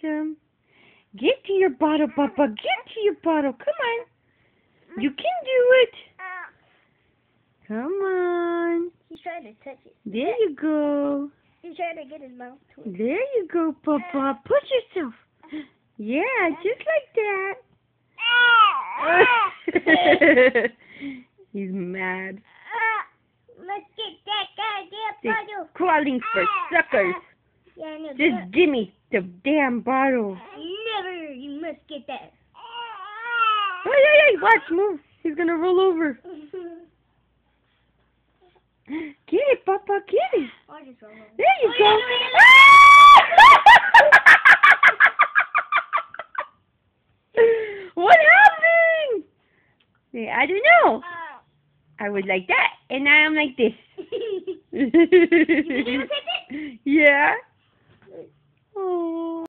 some. Get to your bottle, Papa. Get to your bottle. Come on. You can do it. Come on. He's trying to touch it. There you go. He's trying to get his mouth to it. There you go, Papa. Push yourself. Yeah, just like that. He's mad. Let's get that goddamn They're bottle. crawling for suckers. Yeah, no, Just give me the damn bottle. never. You must get that. Hey, watch, move. He's gonna roll over. Get it, Papa, get it. I'll just roll over. There you go. What happened? I don't know. I was like that, and now I'm like this. Did you take it? Yeah.